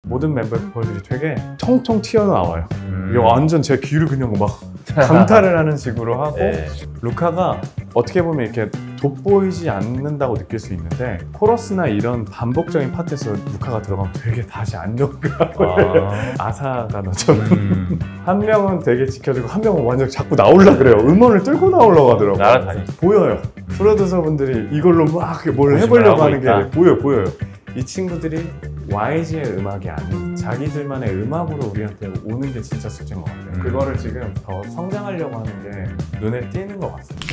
모든 멤버 보컬들이 되게 통통 튀어나와요. 이게 완전 제 귀를 그냥 막 강탈을 하는 식으로 하고 루카가 어떻게 보면 이렇게 돋보이지 않는다고 느낄 수 있는데 코러스나 이런 반복적인 파트에서 루카가 들어가면 되게 다시 안정감을 아사가 너처럼 한 명은 되게 지켜주고 한 명은 완전 자꾸 나오려 그래요. 음원을 뚫고 나오려고 하더라고요. 날아다니 보여요. 프로듀서 분들이 이걸로 막 뭘 해보려고 하는 게 보여요. 이 친구들이 YG의 음악이 아닌 자기들만의 음악으로 우리한테 오는 게 진짜 숙제인 것 같아요. 그거를 지금 더 성장하려고 하는 게 눈에 띄는 것 같습니다.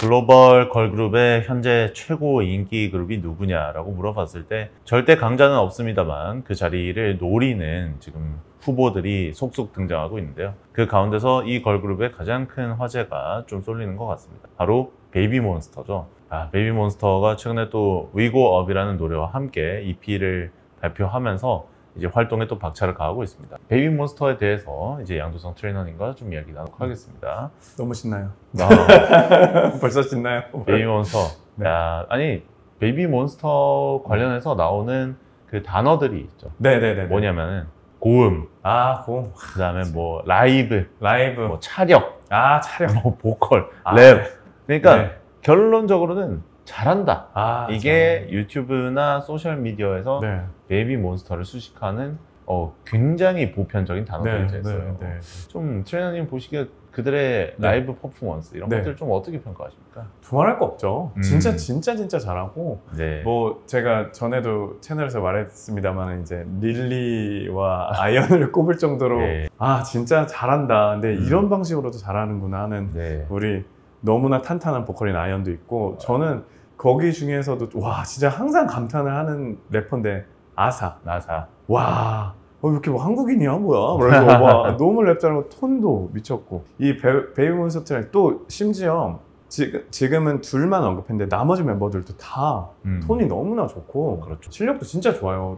글로벌 걸그룹의 현재 최고 인기 그룹이 누구냐라고 물어봤을 때 절대 강자는 없습니다만 그 자리를 노리는 지금 후보들이 속속 등장하고 있는데요. 그 가운데서 이 걸그룹의 가장 큰 화제가 좀 쏠리는 것 같습니다. 바로 베이비몬스터죠. 베이비몬스터가 최근에 또 We Go Up이라는 노래와 함께 EP를 발표하면서 이제 활동에 또 박차를 가하고 있습니다. 베이비몬스터에 대해서 이제 양도성 트레이너님과 좀 이야기 나누도록 하겠습니다. 너무 신나요. 벌써 신나요? 베이비몬스터. 네. 아니 베이비몬스터 관련해서 나오는 그 단어들이 있죠. 네네네. 뭐냐면은 고음, 고음. 그다음에 뭐 라이브, 뭐 차력, 차력, 뭐 보컬, 랩. 그러니까 네. 결론적으로는 잘한다. 이게 참. 유튜브나 소셜 미디어에서 베이비몬스터를 수식하는 굉장히 보편적인 단어들이 됐어요. 좀 트레이너님 보시기에 그들의 라이브 퍼포먼스 이런 것들 좀 어떻게 평가하십니까? 두말할 거 없죠. 진짜 잘하고 뭐 제가 전에도 채널에서 말했습니다만 이제 릴리와 아이언을 꼽을 정도로 진짜 잘한다. 근데 이런 방식으로도 잘하는구나 하는 우리 너무나 탄탄한 보컬인 아이언도 있고 저는 거기 중에서도 와 진짜 항상 감탄을 하는 래퍼인데 아사. 와 이렇게 뭐 한국인이야 뭐야. 그래서 와 너무 랩 잘하고 톤도 미쳤고 이 베이비몬스터랑 또 심지어 지금은 둘만 언급했는데 나머지 멤버들도 다 톤이 너무나 좋고 실력도 진짜 좋아요.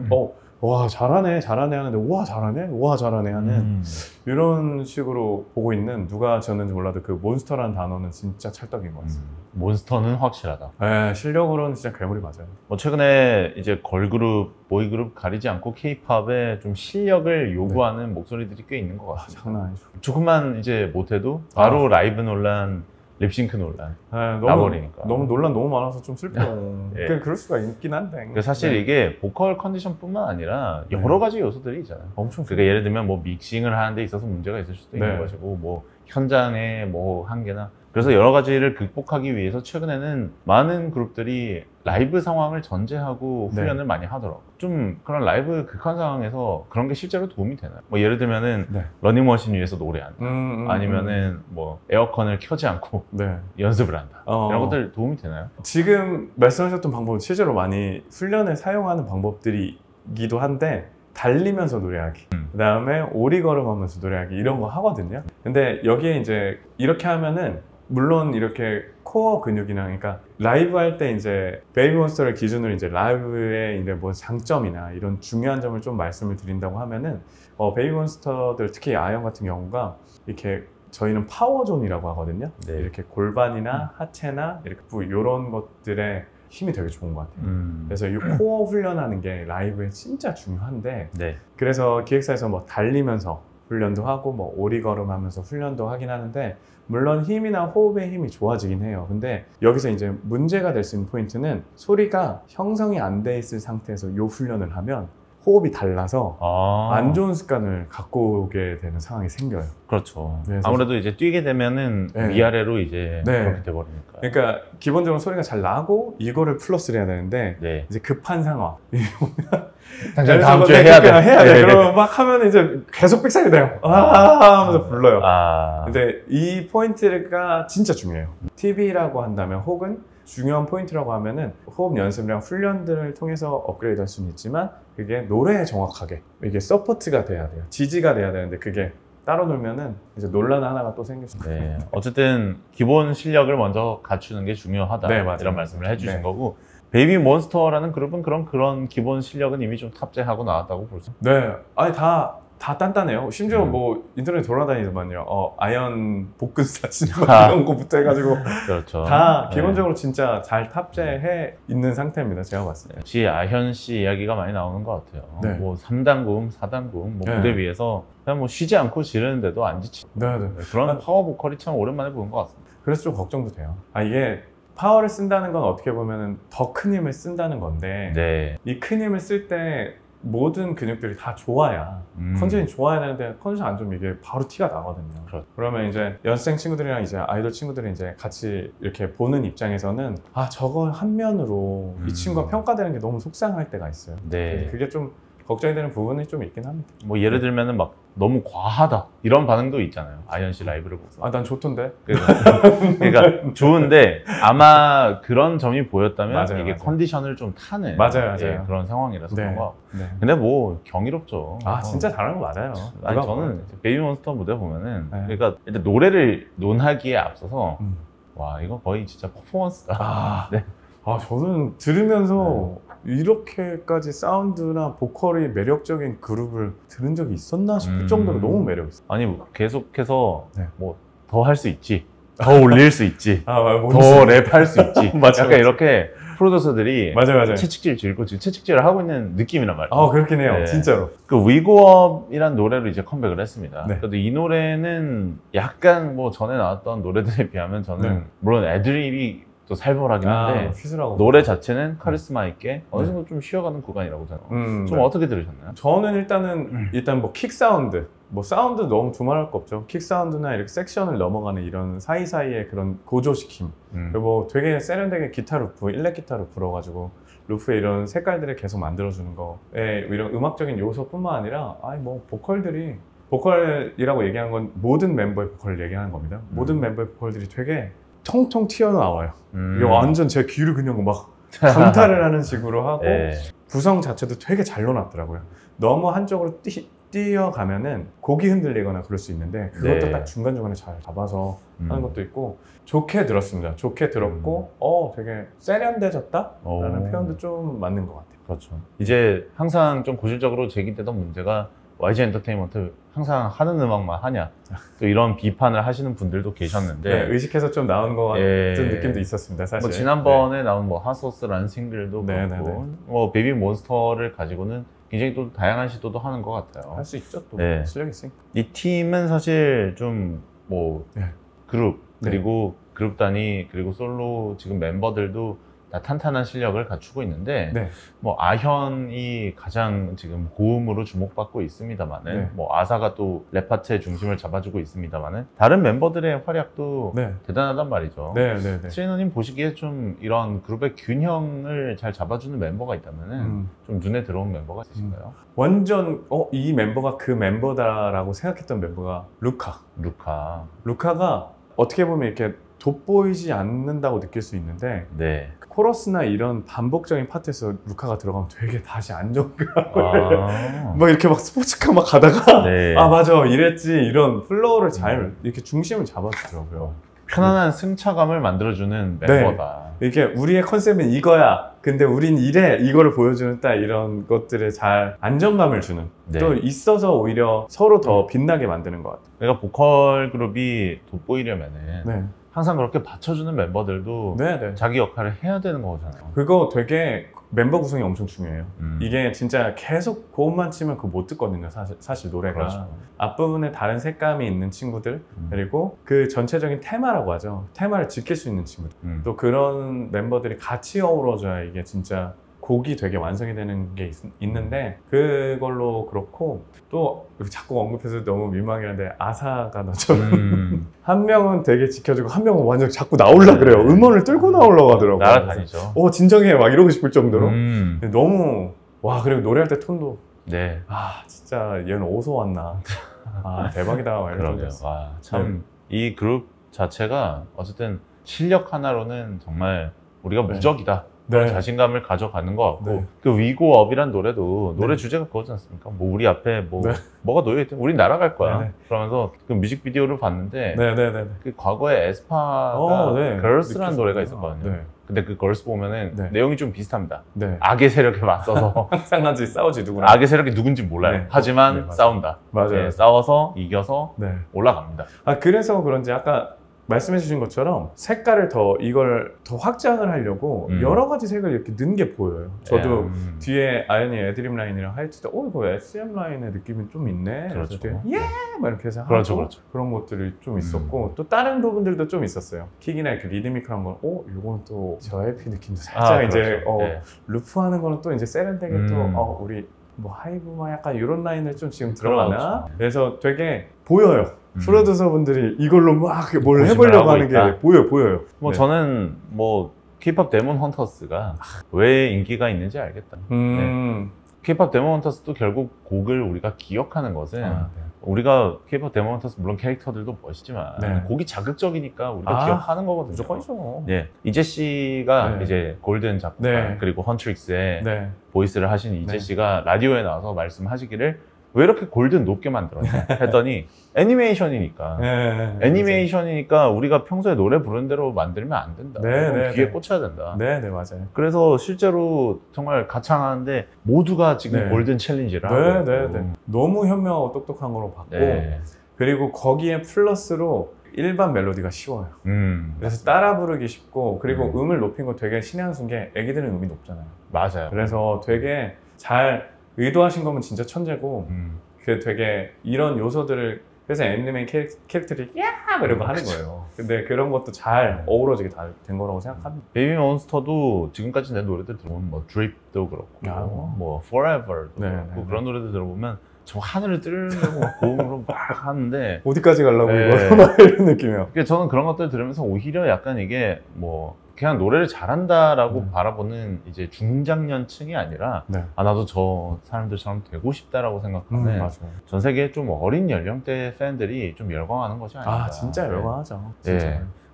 와 잘하네 하는데 와 잘하네 하는 이런 식으로 보고 있는 누가 지었는지 몰라도 그 몬스터라는 단어는 진짜 찰떡인 것 같습니다. 몬스터는 확실하다. 실력으로는 진짜 괴물이 맞아요. 뭐 최근에 이제 걸그룹, 보이그룹 가리지 않고 K-팝에 좀 실력을 요구하는 목소리들이 꽤 있는 것 같습니다. 장난 아니죠. 조금만 이제 못해도 바로 라이브 논란, 립싱크 논란 나버리니까 너무 논란 너무 많아서 좀 슬퍼요. 그럴 수가 있긴 한데 사실 이게 보컬 컨디션뿐만 아니라 여러 가지 요소들이 있잖아요. 엄청 그러니까 예를 들면 뭐 믹싱을 하는 데 있어서 문제가 있을 수도 있는 것이고 뭐 현장의 뭐 한계나 그래서 여러 가지를 극복하기 위해서 최근에는 많은 그룹들이 라이브 상황을 전제하고 훈련을 많이 하더라고요. 좀 그런 라이브 극한 상황에서 그런 게 실제로 도움이 되나요? 뭐 예를 들면은 러닝머신 위에서 노래한다. 아니면은 뭐 에어컨을 켜지 않고 연습을 한다. 이런 것들 도움이 되나요? 지금 말씀하셨던 방법은 실제로 많이 훈련에 사용하는 방법들이기도 한데 달리면서 노래하기, 그 다음에 오리걸음하면서 노래하기 이런 거 하거든요. 근데 여기에 이제 이렇게 하면은 물론 이렇게 코어 근육이나 그러니까 라이브 할 때 이제 베이비몬스터를 기준으로 이제 라이브의 이제 뭐 장점이나 이런 중요한 점을 좀 말씀을 드린다고 하면은 베이비몬스터들 특히 아이언 같은 경우가 이렇게 저희는 파워존이라고 하거든요. 이렇게 골반이나 하체나 이렇게 이런 것들에 힘이 되게 좋은 것 같아요. 그래서 이 코어 훈련하는 게 라이브에 진짜 중요한데 그래서 기획사에서 뭐 달리면서 훈련도 하고 뭐 오리걸음 하면서 훈련도 하긴 하는데 물론 힘이나 호흡의 힘이 좋아지긴 해요. 근데 여기서 이제 문제가 될 수 있는 포인트는 소리가 형성이 안 돼 있을 상태에서 이 훈련을 하면 호흡이 달라서 안 좋은 습관을 갖고 오게 되는 상황이 생겨요. 그렇죠. 아무래도 이제 뛰게 되면은 위아래로 이제 그렇게 돼버리니까. 그러니까 기본적으로 소리가 잘 나고 이거를 플러스를 해야 되는데 이제 급한 상황. 당장 다음 주에 해야 돼. 그러면 막 하면 이제 계속 삑사리 돼요. 하면서 불러요. 근데 이 포인트가 진짜 중요해요. TV라고 한다면 혹은 중요한 포인트라고 하면은 호흡 연습이랑 훈련들을 통해서 업그레이드 할 수는 있지만 그게 노래에 정확하게 이게 서포트가 돼야 돼요. 지지가 돼야 되는데 그게 따로 놀면은 이제 논란 하나가 또 생길 수 있어요. 어쨌든 기본 실력을 먼저 갖추는 게 중요하다. 이런 말씀을 해주신 거고 베이비몬스터라는 그룹은 그런 기본 실력은 이미 좀 탑재하고 나왔다고 볼 수 있어요. 아니 다 다 단단해요. 심지어 뭐 인터넷 돌아다니더만요. 아이언 복근사진 아. 이런 거부터 해가지고 그렇죠. 다 네. 기본적으로 진짜 잘 탑재해 있는 상태입니다. 제가 봤을 때. 역시 아현 씨 이야기가 많이 나오는 것 같아요. 네. 뭐 3단금, 4단금 뭐 네. 무대 위에서 그냥 뭐 쉬지 않고 지르는데도 안 지치고 네. 그런 파워 보컬이 참 오랜만에 보는 것 같습니다. 그래서 좀 걱정도 돼요. 이게 파워를 쓴다는 건 어떻게 보면 더 큰 힘을 쓴다는 건데 네. 이 큰 힘을 쓸 때 모든 근육들이 다 좋아야 컨디션이 좋아야 되는데 컨디션 안 좋으면 이게 바로 티가 나거든요. 그렇죠. 그러면 이제 연습생 친구들이랑 이제 아이돌 친구들이 이제 같이 이렇게 보는 입장에서는 저거 한 면으로 이 친구가 평가되는 게 너무 속상할 때가 있어요. 네. 그게 좀 걱정이 되는 부분이 좀 있긴 합니다. 뭐 예를 들면은 막 너무 과하다 이런 반응도 있잖아요. 아현 씨 라이브를 보고. 난 좋던데. 그러니까 좋은데 아마 그런 점이 보였다면 맞아요, 이게 맞아요. 컨디션을 좀 타는 맞아요. 예, 그런 상황이라서 네. 그런 거. 네. 근데 뭐 경이롭죠. 진짜 잘하는 거 맞아요. 아니 누가 저는 베이비몬스터 무대 보면은 네. 그러니까 일단 노래를 논하기에 앞서서 음. 와 이거 거의 진짜 퍼포먼스다. 네. 저는 들으면서 이렇게까지 사운드나 보컬이 매력적인 그룹을 들은 적이 있었나 싶을 정도로 너무 매력있어요. 아니 뭐 계속해서 네. 뭐 더 할 수 있지, 더 올릴 수 있지, 더 뭔지. 랩할 수 있지. 맞아, 약간 맞아. 이렇게 프로듀서들이 맞아요. 채찍질 지고 지금 채찍질을 하고 있는 느낌이란 말이에요. 그렇긴 해요. 네. 진짜로. 그 위고업이란 노래로 이제 컴백을 했습니다. 네. 그래도 이 노래는 약간 뭐 전에 나왔던 노래들에 비하면 저는 네. 물론 애드립이 또 살벌하긴 한데 휘슬하고. 노래 자체는 카리스마 있게 어느 정도 좀 쉬어가는 구간이라고 생각해요. 좀 네. 어떻게 들으셨나요? 저는 일단 뭐 킥 사운드, 뭐 사운드 너무 두말할 거 없죠. 킥 사운드나 이렇게 섹션을 넘어가는 이런 사이사이의 그런 고조시킴. 그리고 뭐 되게 세련되게 기타 루프, 일렉 기타 루프로 루프에 이런 색깔들을 계속 만들어주는 거에 이런 음악적인 요소뿐만 아니라 뭐 보컬이라고 얘기하는 건 모든 멤버의 보컬을 얘기하는 겁니다. 모든 멤버의 보컬들이 되게 통통 튀어나와요. 이게 완전 제 귀를 그냥 막 강탈을 하는 식으로 하고 네. 구성 자체도 되게 잘 넣어놨더라고요. 너무 한쪽으로 뛰어가면은 곡이 흔들리거나 그럴 수 있는데 그것도 네. 딱 중간중간에 잘 잡아서 하는 것도 있고 좋게 들었습니다. 좋게 들었고 되게 세련돼졌다라는 표현도 좀 맞는 것 같아요. 그렇죠. 이제 항상 좀 고질적으로 제기되던 문제가 YG 엔터테인먼트 항상 하는 음악만 하냐 또 이런 비판을 하시는 분들도 계셨는데 네, 의식해서 좀 나온 것 같은 느낌도 있었습니다. 사실. 뭐 지난번에 나온 뭐 핫소스라는 싱글도 네, 그렇고 네, 네. 뭐 베이비 몬스터를 가지고는 굉장히 또 다양한 시도도 하는 것 같아요. 할 수 있죠. 또 네. 실력이 있으니까. 이 팀은 사실 좀 뭐 네. 그룹 네. 그리고 그룹 단위 그리고 솔로 지금 멤버들도 다 탄탄한 실력을 갖추고 있는데 네. 뭐 아현이 가장 지금 고음으로 주목받고 있습니다만은 네. 뭐 아사가 또 랩 파트의 중심을 잡아주고 있습니다만은 다른 멤버들의 활약도 네. 대단하단 말이죠. 네. 트레이너님 보시기에 좀 이런 그룹의 균형을 잘 잡아주는 멤버가 있다면은 좀 눈에 들어온 멤버가 있으신가요? 완전 이 멤버가 그 멤버다라고 생각했던 멤버가 루카가 어떻게 보면 이렇게 돋보이지 않는다고 느낄 수 있는데 네. 코러스나 이런 반복적인 파트에서 루카가 들어가면 되게 다시 안정감 아. 막 이렇게 막 스포츠카 막 가다가 네. 맞아 이랬지 이런 플로우를 잘 이렇게 중심을 잡아주더라고요. 편안한 승차감을 만들어주는 멤버다. 이렇게 우리의 컨셉은 이거야. 근데 우린 이래. 이거를 보여주는 딱 이런 것들에 잘 안정감을 주는. 네. 또 있어서 오히려 서로 더 빛나게 만드는 것 같아요. 그러니까 보컬 그룹이 돋보이려면은 네. 항상 그렇게 받쳐주는 멤버들도 네. 자기 역할을 해야 되는 거잖아요. 그거 되게 멤버 구성이 엄청 중요해요. 음. 이게 진짜 계속 고음만 치면 그거 못 듣거든요. 사실 노래가. 그렇죠. 앞부분에 다른 색감이 있는 친구들 그리고 그 전체적인 테마라고 하죠. 테마를 지킬 수 있는 친구들. 또 그런 멤버들이 같이 어우러져야 이게 진짜 곡이 되게 완성이 되는 게 있는데 그걸로 그렇고 또 자꾸 언급해서 너무 민망해하는데 아사가 너처럼 한 명은 되게 지켜주고 한 명은 완전 자꾸 나오려 그래요. 음원을 뚫고 나오려고 하더라고요. 날아다니죠. 진정해 막 이러고 싶을 정도로 음. 너무 그리고 노래할 때 톤도 네. 진짜 얘는 어디서 왔나 대박이다 막 이런 그러게요. 거. 와, 참 이 그룹 자체가 어쨌든 실력 하나로는 정말 우리가 네. 무적이다 그런 네. 자신감을 가져가는 것 같고 네. 그 위고업이란 노래도 노래 네. 주제가 그거지 않습니까? 뭐 우리 앞에 뭐 네. 뭐가 놓여있든 우린 날아갈 거야. 네. 그러면서 그 뮤직비디오를 봤는데 네네네. 그 과거에 에스파가 네. 걸스라는 느끼셨구나. 노래가 있었거든요. 네. 근데 그 걸스 보면은 네. 내용이 좀 비슷합니다. 네. 악의 세력에 맞서서 항상 같이 싸우지 누구랑. 악의 세력이 누군지 몰라요. 네. 하지만 네, 맞아요. 싸운다. 맞아요. 네, 싸워서 이겨서 네. 올라갑니다. 아 그래서 그런지 아까 말씀해 주신 것처럼 색깔을 더 이걸 더 확장을 하려고 여러 가지 색을 이렇게 넣은 게 보여요. 저도 뒤에 아연이 애드립 라인이랑 할지 때 이거 SM 라인의 느낌이 좀 있네. 그렇죠. 그래서 되게 막 이렇게 해서 그렇죠, 하고 그렇죠. 그런 것들이 좀 있었고 또 다른 부분들도 좀 있었어요. 킥이나 이렇게 리드미컬한 건 이건 또 저에피 느낌도 살짝 이제 그렇죠. 네. 루프하는 거는 또 이제 세련되게 또 우리 뭐 하이브만 약간 이런 라인을 좀 지금 들어가나? 그렇죠. 그래서 되게 보여요. 프로듀서 분들이 이걸로 막 뭘 고심을 해보려고 하고 하는 있다. 게 보여요. 뭐 네. 저는 뭐 K-pop 데몬 헌터스가 왜 인기가 있는지 알겠다. K-pop 데몬 헌터스도 결국 곡을 우리가 기억하는 것은 아, 네. 우리가 K-pop 데몬 헌터스 물론 캐릭터들도 멋있지만 네. 곡이 자극적이니까 우리가 기억하는 거거든요. 무조건이죠. 네, 이재 씨가 네. 이제 골든 작곡가 네. 그리고 헌트릭스의 네. 보이스를 하신 이재 네. 씨가 라디오에 나와서 말씀하시기를 왜 이렇게 골든 높게 만들었냐 했더니 애니메이션이니까 네. 애니메이션이니까 우리가 평소에 노래 부르는 대로 만들면 안 된다. 네, 네, 귀에 네. 꽂혀야 된다. 네, 네, 맞아요. 그래서 실제로 정말 가창하는데 모두가 지금 네. 골든 챌린지를 네, 하고 네, 있고. 네. 너무 현명하고 똑똑한 거로 봤고 네. 그리고 거기에 플러스로 일반 멜로디가 쉬워요. 그래서 따라 부르기 쉽고 그리고 음을 높인 거 되게 신의 한 수인 게 애기들은 음이 높잖아요. 맞아요. 그래서 되게 잘 의도하신 거면 진짜 천재고 그 되게 이런 요소들을 그래서 애니메이 캐릭터들이 야 이러고 하는 거예요. 근데 그런 것도 잘 어우러지게 다 된 거라고 생각합니다. 베이비 몬스터도 지금까지 낸 노래들 들어보면 뭐 드립도 그렇고 뭐 Forever도 네, 그렇고 네, 네. 그런 노래들 들어보면 저 하늘을 뚫으려고 막 고음으로 막 하는데 어디까지 가려고 네. 이거 이런 느낌이에요. 그러니까 저는 그런 것들 들으면서 오히려 약간 이게 뭐 그냥 노래를 잘한다라고 네. 바라보는 이제 중장년층이 아니라 네. 아 나도 저 사람들처럼 되고 싶다라고 생각하는 맞아요. 전 세계 좀 어린 연령대 팬들이 좀 열광하는 것이 아닌가. 아 진짜 네. 열광하죠. 네. 진짜.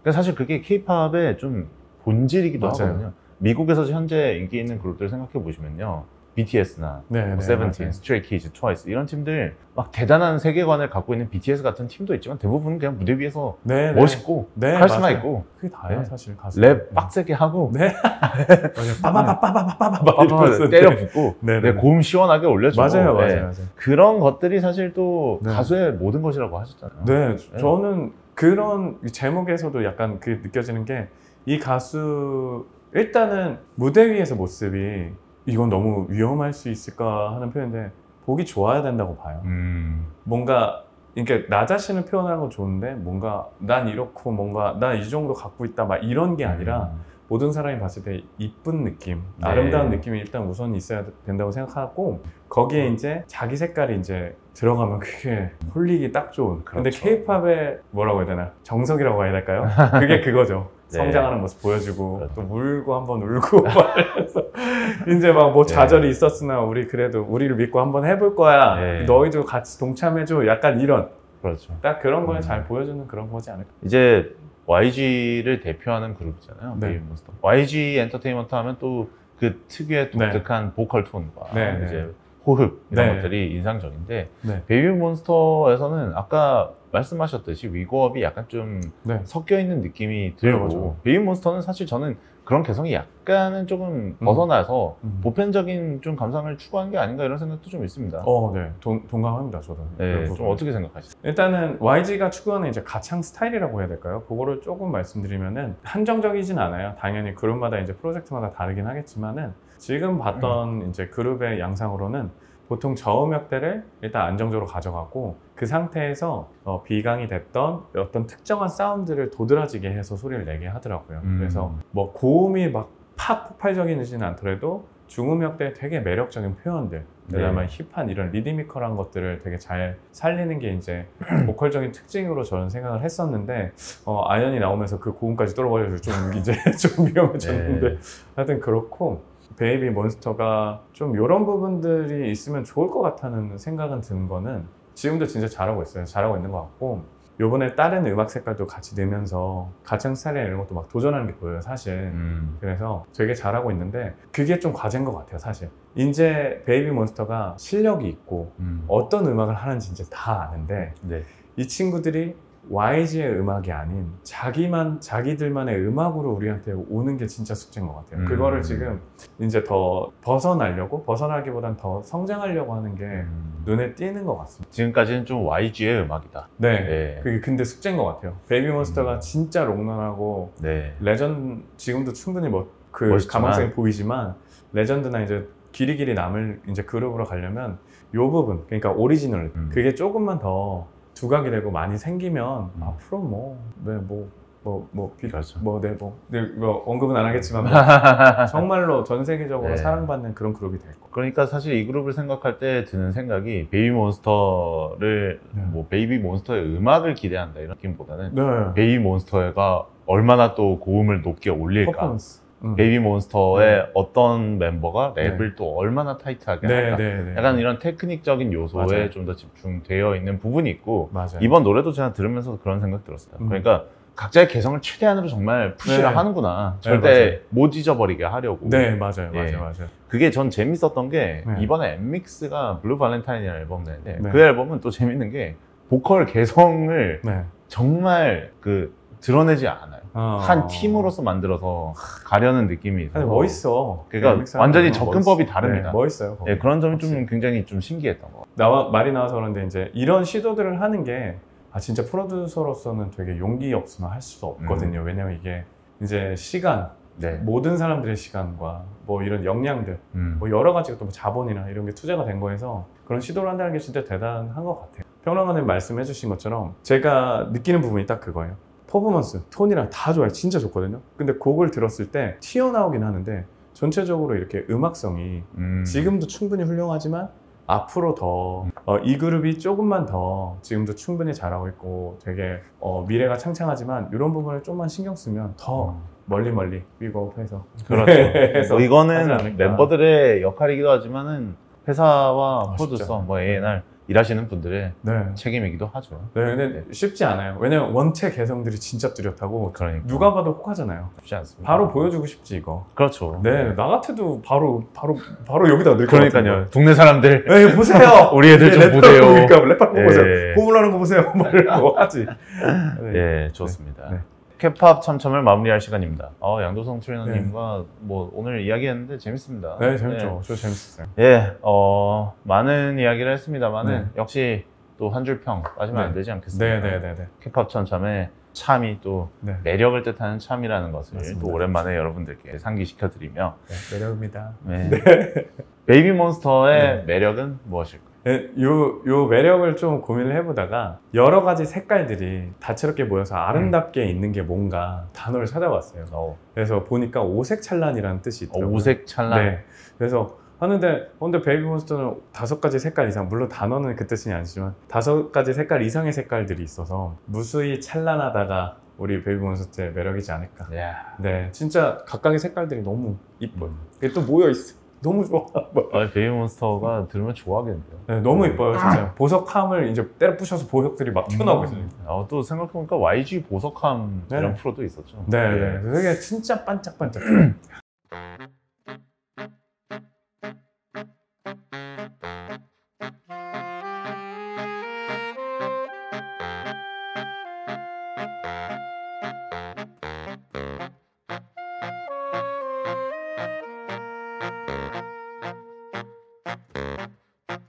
그러니까 사실 그게 K-팝의 좀 본질이기도 맞아요. 하거든요. 미국에서 현재 인기 있는 그룹들 생각해 보시면요. BTS나 네, 네, 세븐틴, 맞아요. 스트레이 키즈, 트와이스 이런 팀들 막 대단한 세계관을 갖고 있는 BTS 같은 팀도 있지만 대부분 그냥 무대 위에서 네, 네. 멋있고 네, 카리스마 맞아요. 있고 그게 다예요 네. 사실 가수. 랩 빡세게 하고 네. 빠바바바바바바바 때려 붓고 네, 네, 네. 고음 시원하게 올려주고 맞아요, 네. 맞아요, 맞아요. 그런 것들이 사실 또 네. 가수의 모든 것이라고 하셨잖아요. 네, 네. 저는 그런 제목에서도 약간 그 느껴지는 게 이 가수 일단은 무대 위에서 모습이 이건 너무 위험할 수 있을까 하는 표현인데 보기 좋아야 된다고 봐요. 뭔가 그러니까 나 자신을 표현하는 건 좋은데 뭔가 난 이렇고 뭔가 난 이 정도 갖고 있다 막 이런 게 아니라 모든 사람이 봤을 때 이쁜 느낌, 네. 아름다운 느낌이 일단 우선 있어야 된다고 생각하고 거기에 이제 자기 색깔이 이제 들어가면 그게 홀리기 딱 좋은. 근데 그렇죠. K-팝의 뭐라고 해야 되나 정석이라고 해야 될까요? 그게 그거죠. 네. 성장하는 모습 보여주고 그렇죠. 또 울고 한번 울고 막 이러면서 이제 막 뭐 네. 좌절이 있었으나 우리 그래도 우리를 믿고 한번 해볼 거야. 네. 너희도 같이 동참해줘. 약간 이런 그렇죠. 딱 그런 걸 잘 보여주는 그런 거지 않을까. 이제 YG를 대표하는 그룹이잖아요. 네. 베이비몬스터. YG 엔터테인먼트 하면 또 그 특유의 독특한 보컬 톤과 네, 네. 이제 호흡 이런 네. 것들이 인상적인데 네. 베이비몬스터에서는 아까 말씀하셨듯이 위고업이 약간 좀 네. 섞여 있는 느낌이 들고 맞아요. 베이비몬스터는 사실 저는 그런 개성이 약간은 조금 벗어나서 보편적인 좀 감상을 추구하는 게 아닌가 이런 생각도 좀 있습니다. 네. 동감합니다, 저도. 네, 그런 좀 부분은. 어떻게 생각하시죠? 일단은 YG가 추구하는 이제 가창 스타일이라고 해야 될까요? 그거를 조금 말씀드리면은 한정적이진 않아요. 당연히 그룹마다 이제 프로젝트마다 다르긴 하겠지만은 지금 봤던 이제 그룹의 양상으로는 보통 저음역대를 일단 안정적으로 가져가고 그 상태에서 비강이 됐던 어떤 특정한 사운드를 도드라지게 해서 소리를 내게 하더라고요. 그래서 뭐 고음이 막 팍 폭발적이지는 않더라도 중음역대의 되게 매력적인 표현들, 그다음에 힙한 이런 리드미컬한 것들을 되게 잘 살리는 게 이제 보컬적인 특징으로 저는 생각을 했었는데 아연이 나오면서 그 고음까지 떨어버려서 좀 이제 좀 위험해졌는데 네. 하여튼 그렇고 베이비 몬스터가 좀 이런 부분들이 있으면 좋을 것 같다는 생각은 드는 거는 지금도 진짜 잘하고 있어요. 잘하고 있는 것 같고 요번에 다른 음악 색깔도 같이 넣으면서 가창 스타일이나 이런 것도 막 도전하는 게 보여요, 사실. 그래서 되게 잘하고 있는데 그게 좀 과제인 것 같아요, 사실. 이제 베이비몬스터가 실력이 있고 어떤 음악을 하는지 이제 다 아는데 네. 이 친구들이 YG의 음악이 아닌 자기들만의 음악으로 우리한테 오는 게 진짜 숙제인 것 같아요. 그거를 지금 이제 더 벗어나기보단 더 성장하려고 하는 게 눈에 띄는 것 같습니다. 지금까지는 좀 YG의 음악이다. 네. 네. 그게 근데 숙제인 것 같아요. 베이비몬스터가 진짜 롱런하고 네. 레전드, 지금도 충분히 그 멋있지만. 가망성이 보이지만 레전드나 이제 길이 남을 이제 그룹으로 가려면 요 부분, 그러니까 오리지널, 그게 조금만 더 두각이 되고 많이 생기면 앞으로 그렇죠. 이거 언급은 안 하겠지만 정말로 전 세계적으로 네. 사랑받는 그런 그룹이 될 거예요. 그러니까 사실 이 그룹을 생각할 때 드는 생각이 베이비몬스터를 뭐 베이비몬스터의 음악을 기대한다 이런 느낌보다는 네. 베이비몬스터가 얼마나 또 고음을 높게 올릴까, 퍼포먼스. 베이비몬스터의 어떤 멤버가 랩을 또 얼마나 타이트하게 할까, 네. 약간 이런 테크닉적인 요소에 맞아요. 좀 더 집중되어 있는 부분이 있고, 맞아요. 이번 노래도 제가 들으면서 그런 생각 들었어요. 그러니까 각자의 개성을 최대한으로 정말 푸시를 네. 하는구나. 네, 절대 맞아요. 못 잊어버리게 하려고. 네, 맞아요. 예. 맞아요. 그게 전 재밌었던 게 네. 이번에 엠믹스가 블루 발렌타인이라는 앨범 내는데 네. 그 앨범은 또 재밌는 게 보컬 개성을 네. 정말 드러내지 않아요. 한 팀으로서 만들어서 가려는 느낌이 있어서 멋있어. 그러니까 완전히 접근법이 다릅니다. 네, 멋있어요. 예, 그런 점이 좀 굉장히 좀 신기했던 것 같아요. 말이 나와서 그런데 이제 이런 시도들을 하는 게 진짜 프로듀서로서는 되게 용기 없으면 할 수 없거든요. 왜냐면 이게 이제 시간, 네. 모든 사람들의 시간과 뭐 이런 역량들, 뭐 여러 가지가 또 자본이나 이런 게 투자가 된 거에서 그런 시도를 한다는 게 진짜 대단한 것 같아요. 평론가님 말씀해 주신 것처럼 제가 느끼는 부분이 딱 그거예요. 퍼포먼스, 톤이랑 다 좋아요. 진짜 좋거든요. 근데 곡을 들었을 때 튀어나오긴 하는데 전체적으로 이렇게 음악성이 지금도 충분히 훌륭하지만 앞으로 더 이 그룹이 조금만 더 지금도 충분히 잘하고 있고 되게 미래가 창창하지만 이런 부분을 좀만 신경 쓰면 더 멀리 삐거해서 그렇죠. 해서 하지 이거는 않을까. 멤버들의 역할이기도 하지만 회사와 쉽죠. 프로듀서, 뭐 A&R 일하시는 분들의 네. 책임이기도 하죠. 네, 근데 쉽지 않아요. 왜냐면 원체 개성들이 진짜 뚜렷하고 그러니까 누가 봐도 혹하잖아요. 쉽지 않습니다. 바로 보여주고 싶지 이거. 그렇죠. 네, 나 같아도 바로 여기다 넣을 것 그러니까요. 동네 사람들 네, 보세요. 우리 애들 좀 보세요. 그러니까 랩하는 거 예. 보세요. 고물하는 거 보세요. 말고 하지. 예, 좋습니다. 네. K-팝 참참을 마무리할 시간입니다. 양도성 트레이너님과 뭐 오늘 이야기했는데 재밌습니다. 네, 재밌죠. 저 재밌었어요. 예, 많은 이야기를 했습니다만은 네. 역시 또 한 줄 평 빠지면 네. 안 되지 않겠습니까? 네. K-팝 참참의 참이 또 네. 매력을 뜻하는 참이라는 것을 맞습니다. 또 오랜만에 여러분들께 상기시켜드리며 네, 매력입니다. 네. 베이비몬스터의 네. 매력은 무엇일까요? 네, 요 매력을 좀 고민을 해보다가 여러 가지 색깔들이 다채롭게 모여서 아름답게 있는 게 뭔가 단어를 찾아봤어요. 그래서 보니까 오색찬란이라는 뜻이 있더라고요. 오색찬란. 네. 그래서 하는데 베이비몬스터는 5가지 색깔 이상, 물론 단어는 그 뜻이 아니지만 5가지 색깔 이상의 색깔들이 있어서 무수히 찬란하다가 우리 베이비몬스터의 매력이지 않을까. 이야. 네, 진짜 각각의 색깔들이 너무 이뻐요. 그게 또 모여 있어. 너무 좋아. 베이비몬스터가 들으면 좋아하겠는데요. 네, 너무 이뻐요, 진짜. 보석함을 이제 때려 부셔서 보석들이 막 튀어나오고 있어요. 또 생각해보니까 YG 보석함 네. 이런 프로도 있었죠. 네. 되게 진짜 반짝반짝.